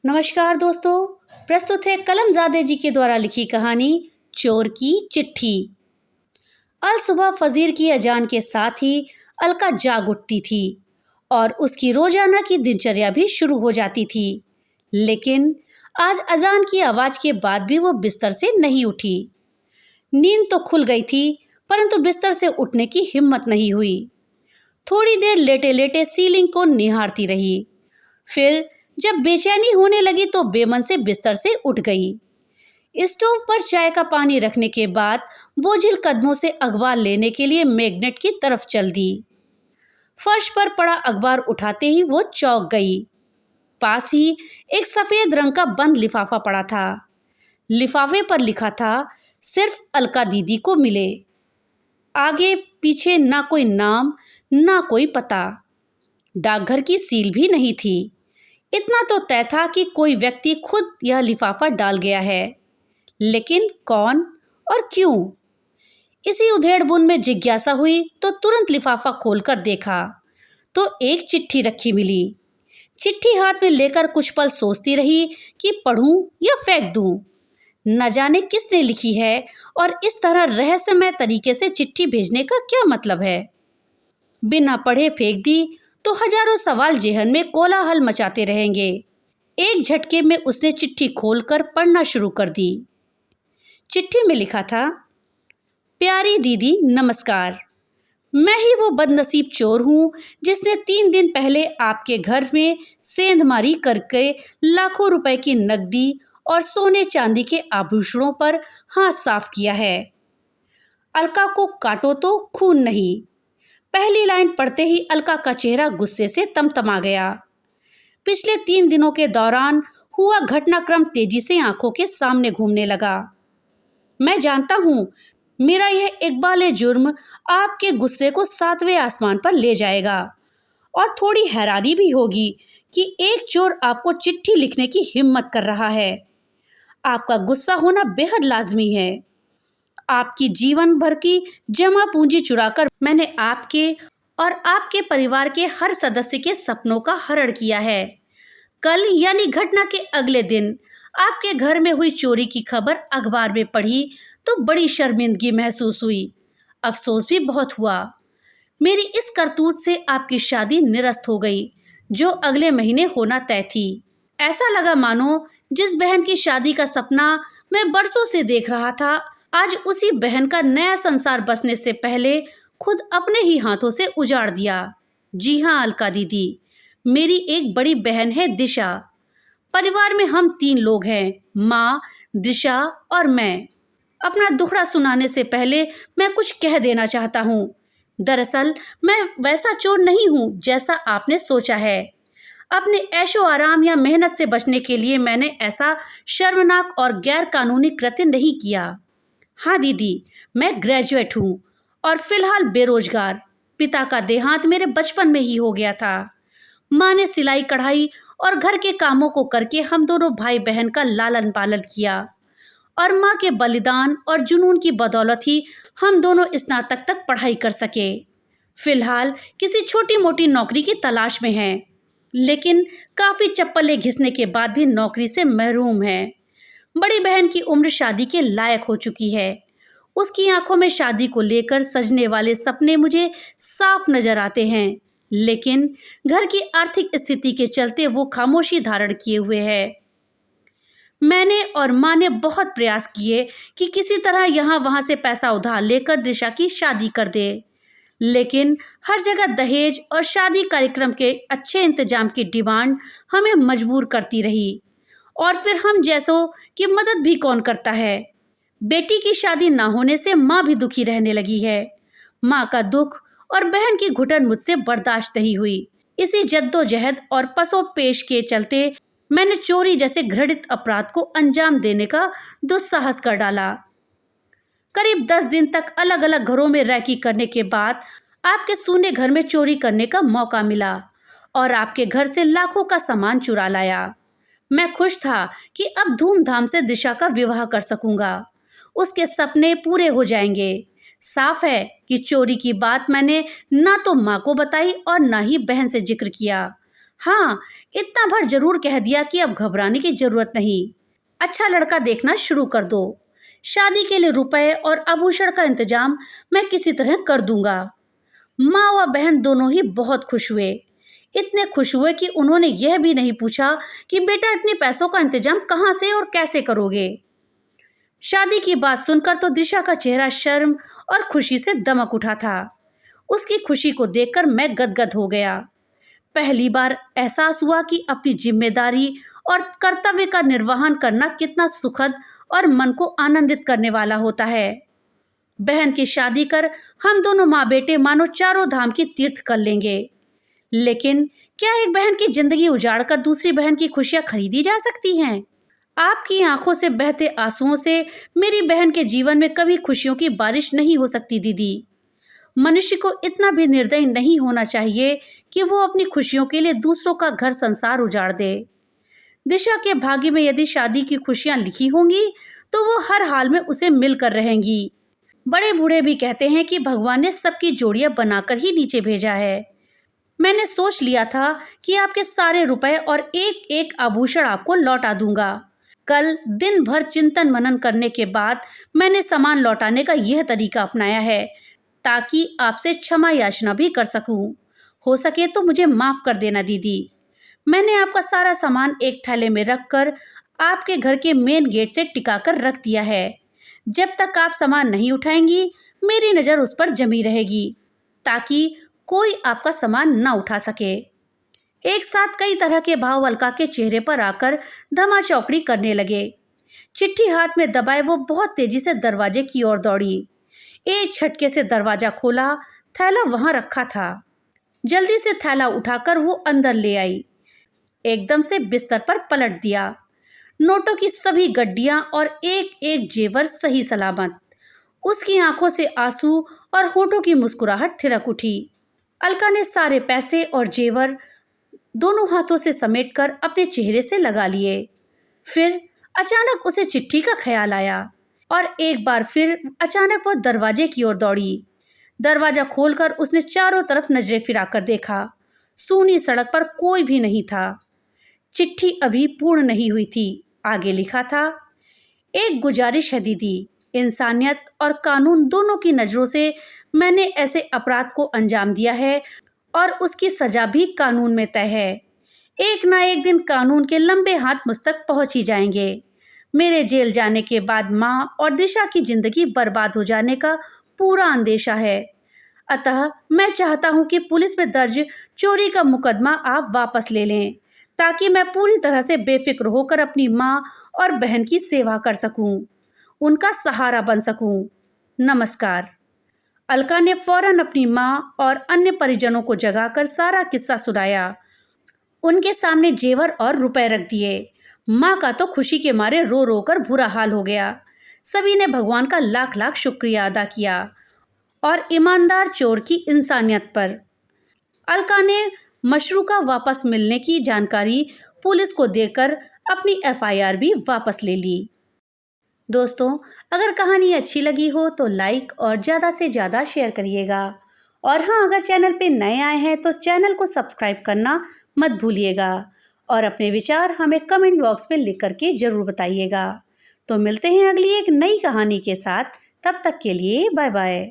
नमस्कार दोस्तों, प्रस्तुत है कलमज़ादे जी के द्वारा लिखी कहानी चोर की चिट्ठी। अल सुबह फजीर की अजान के साथ ही अलका जाग उठती थी और उसकी रोजाना की दिनचर्या भी शुरू हो जाती थी। लेकिन आज अजान की आवाज़ के बाद भी वो बिस्तर से नहीं उठी। नींद तो खुल गई थी, परंतु बिस्तर से उठने की हिम्मत नहीं हुई। थोड़ी देर लेटे लेटे सीलिंग को निहारती रही। फिर जब बेचैनी होने लगी तो बेमन से बिस्तर से उठ गई। स्टोव पर चाय का पानी रखने के बाद बोझिल कदमों से अखबार लेने के लिए मैग्नेट की तरफ चल दी। फर्श पर पड़ा अखबार उठाते ही वो चौंक गई। पास ही एक सफेद रंग का बंद लिफाफा पड़ा था। लिफाफे पर लिखा था, सिर्फ अलका दीदी को मिले। आगे पीछे ना कोई नाम ना कोई पता। डाकघर की सील भी नहीं थी। इतना तो तय था कि कोई व्यक्ति खुद यह लिफाफा डाल गया है, लेकिन कौन और क्यों? इसी उधेड़-बुन में जिज्ञासा हुई तो तुरंत लिफाफा खोलकर देखा तो एक चिट्ठी रखी मिली। चिट्ठी हाथ में लेकर कुछ पल सोचती रही कि पढ़ूं या फेंक दूं। न जाने किसने लिखी है और इस तरह रहस्यमय तरीके से चिट्ठी भेजने का क्या मतलब है। बिना पढ़े फेंक दी तो हजारों सवाल जेहन में कोलाहल मचाते रहेंगे। एक झटके में उसने चिट्ठी खोलकर पढ़ना शुरू कर दी। चिट्ठी में लिखा था, प्यारी दीदी नमस्कार। मैं ही वो बदनसीब चोर हूँ जिसने 3 दिन पहले आपके घर में सेंधमारी करके लाखों रुपए की नकदी और सोने चांदी के आभूषणों पर हाथ साफ किया है। अलका को काटो तो खून नहीं। पहली लाइन पढ़ते ही अलका का चेहरा गुस्से से तमतमा गया। पिछले 3 दिनों के दौरान हुआ घटनाक्रम तेजी से आंखों के सामने घूमने लगा। मैं जानता हूँ मेरा यह इकबाल जुर्म आपके गुस्से को 7वें आसमान पर ले जाएगा और थोड़ी हैरानी भी होगी कि एक चोर आपको चिट्ठी लिखने की हिम्मत कर रहा है। आपका गुस्सा होना बेहद लाजमी है। आपकी जीवन भर की जमा पूंजी चुराकर मैंने आपके और आपके परिवार के हर सदस्य के सपनों का हरण किया है। कल यानी घटना के अगले दिन आपके घर में हुई चोरी की खबर अखबार में पढ़ी तो बड़ी शर्मिंदगी महसूस हुई। अफसोस भी बहुत हुआ। मेरी इस करतूत से आपकी शादी निरस्त हो गई, जो अगले महीने होना तय थी। ऐसा लगा मानो जिस बहन की शादी का सपना मैं बरसों से देख रहा था, आज उसी बहन का नया संसार बसने से पहले खुद अपने ही हाथों से उजाड़ दिया। जी हाँ अलका दीदी, मेरी एक बड़ी बहन है दिशा। परिवार में हम 3 लोग हैं, माँ, दिशा और मैं। अपना दुखड़ा सुनाने से पहले मैं कुछ कह देना चाहता हूँ। दरअसल मैं वैसा चोर नहीं हूँ जैसा आपने सोचा है। अपने ऐशो आराम या मेहनत से बचने के लिए मैंने ऐसा शर्मनाक और गैर कानूनी कृत्य नहीं किया। हाँ दीदी, मैं ग्रेजुएट हूँ और फिलहाल बेरोजगार। पिता का देहांत मेरे बचपन में ही हो गया था। माँ ने सिलाई कढ़ाई और घर के कामों को करके हम दोनों भाई बहन का लालन पालन किया और माँ के बलिदान और जुनून की बदौलत ही हम दोनों स्नातक तक पढ़ाई कर सके। फिलहाल किसी छोटी मोटी नौकरी की तलाश में हैं, लेकिन काफ़ी चप्पलें घिसने के बाद भी नौकरी से महरूम हैं। बड़ी बहन की उम्र शादी के लायक हो चुकी है। उसकी आंखों में शादी को लेकर सजने वाले सपने मुझे साफ नजर आते हैं, लेकिन घर की आर्थिक स्थिति के चलते वो खामोशी धारण किए हुए है। मैंने और माँ ने बहुत प्रयास किए कि किसी तरह यहाँ वहाँ से पैसा उधार लेकर दिशा की शादी कर दे, लेकिन हर जगह दहेज और शादी कार्यक्रम के अच्छे इंतजाम की डिमांड हमें मजबूर करती रही। और फिर हम जैसों की मदद भी कौन करता है। बेटी की शादी ना होने से माँ भी दुखी रहने लगी है। माँ का दुख और बहन की घुटन मुझसे बर्दाश्त नहीं हुई। इसी जद्दोजहद और पसोपेश के चलते मैंने चोरी जैसे घृणित अपराध को अंजाम देने का दुस्साहस कर डाला। करीब 10 दिन तक अलग अलग घरों में रैकी करने के बाद आपके सूने घर में चोरी करने का मौका मिला और आपके घर से लाखों का सामान चुरा लाया। मैं खुश था कि अब धूमधाम से दिशा का विवाह कर सकूंगा। उसके सपने पूरे हो जाएंगे। साफ है कि चोरी की बात मैंने ना तो माँ को बताई और ना ही बहन से जिक्र किया। हाँ, इतना भर जरूर कह दिया कि अब घबराने की जरूरत नहीं। अच्छा लड़का देखना शुरू कर दो। शादी के लिए रुपए और आभूषण का इंतजाम मैं किसी तरह कर दूंगा। माँ व बहन दोनों ही बहुत खुश हुए। इतने खुश हुए कि उन्होंने यह भी नहीं पूछा कि बेटा इतने पैसों का इंतजाम कहाँ से और कैसे करोगे। शादी की बात सुनकर तो दिशा का चेहरा शर्म और खुशी से दमक उठा था। उसकी खुशी को देखकर मैं गदगद हो गया। पहली बार एहसास हुआ कि अपनी जिम्मेदारी और कर्तव्य का निर्वहन करना कितना सुखद और मन को आनंदित करने वाला होता है। बहन की शादी कर हम दोनों माँ बेटे मानो चारों धाम की तीर्थ कर लेंगे। लेकिन क्या एक बहन की जिंदगी उजाड़कर दूसरी बहन की खुशियां खरीदी जा सकती हैं? आपकी आंखों से बहते आंसुओं से मेरी बहन के जीवन में कभी खुशियों की बारिश नहीं हो सकती दीदी। मनुष्य को इतना भी निर्दयी नहीं होना चाहिए कि वो अपनी खुशियों के लिए दूसरों का घर संसार उजाड़ दे। दिशा के भाग्य में यदि शादी की खुशियां लिखी होंगी तो वो हर हाल में उसे मिलकर रहेंगी। बड़े बूढ़े भी कहते हैं कि भगवान ने सबकी जोड़ियां बनाकर ही नीचे भेजा है। मैंने सोच लिया था कि आपके सारे रुपए और एक एक आभूषण आपको लौटा दूंगा। कल दिन भर चिंतन मनन करने के बाद मैंने सामान लौटाने का यह तरीका अपनाया है ताकि आपसे क्षमा याचना भी कर सकूं। हो सके तो मुझे माफ कर देना दीदी। मैंने आपका सारा सामान एक थैले में रखकर आपके घर के मेन गेट से टिकाकर रख दिया है। जब तक आप सामान नहीं उठाएंगी मेरी नज़र उस पर जमी रहेगी ताकि कोई आपका सामान न उठा सके। एक साथ कई तरह के भाव अलका के चेहरे पर आकर धमाचौकड़ी करने लगे। चिट्ठी हाथ में दबाए वो बहुत तेजी से दरवाजे की ओर दौड़ी। एक झटके से दरवाजा खोला, थैला वहां रखा था। जल्दी से थैला उठाकर वो अंदर ले आई। एकदम से बिस्तर पर पलट दिया। नोटों की सभी गड्डियां और एक एक जेवर सही सलामत। उसकी आंखों से आंसू और होठों की मुस्कुराहट थिरक उठी। अलका ने सारे पैसे और जेवर दोनों हाथों से समेटकर अपने चेहरे से लगा लिए। फिर अचानक उसे चिट्ठी का ख्याल आया और एक बार फिर अचानक वो दरवाजे की ओर दौड़ी। दरवाजा खोलकर उसने चारों तरफ नजरें फिराकर देखा। सूनी सड़क पर कोई भी नहीं था। चिट्ठी अभी पूर्ण नहीं हुई थी। आगे लिखा था, एक गुजारिश है दीदी, इंसानियत और कानून दोनों की नज़रों से मैंने ऐसे अपराध को अंजाम दिया है और उसकी सजा भी कानून में तय है। एक ना एक दिन कानून के लंबे हाथ मुझ तक पहुंच ही जाएंगे। मेरे जेल जाने के बाद माँ और दिशा की जिंदगी बर्बाद हो जाने का पूरा अंदेशा है। अतः मैं चाहता हूँ कि पुलिस में दर्ज चोरी का मुकदमा आप वापस ले लें ताकि मैं पूरी तरह से बेफिक्र होकर अपनी माँ और बहन की सेवा कर सकूं, उनका सहारा बन सकूं। नमस्कार। अलका ने फौरन अपनी माँ और अन्य परिजनों को जगाकर सारा किस्सा सुनाया। उनके सामने जेवर और रुपए रख दिए। माँ का तो खुशी के मारे रो रो कर बुरा हाल हो गया। सभी ने भगवान का लाख लाख शुक्रिया अदा किया और ईमानदार चोर की इंसानियत पर। अलका ने मशरूका वापस मिलने की जानकारी पुलिस को देकर अपनी एफआईआर भी वापस ले ली। दोस्तों, अगर कहानी अच्छी लगी हो तो लाइक और ज़्यादा से ज़्यादा शेयर करिएगा। और हाँ, अगर चैनल पे नए आए हैं तो चैनल को सब्सक्राइब करना मत भूलिएगा और अपने विचार हमें कमेंट बॉक्स में लिख करके ज़रूर बताइएगा। तो मिलते हैं अगली एक नई कहानी के साथ। तब तक के लिए बाय बाय।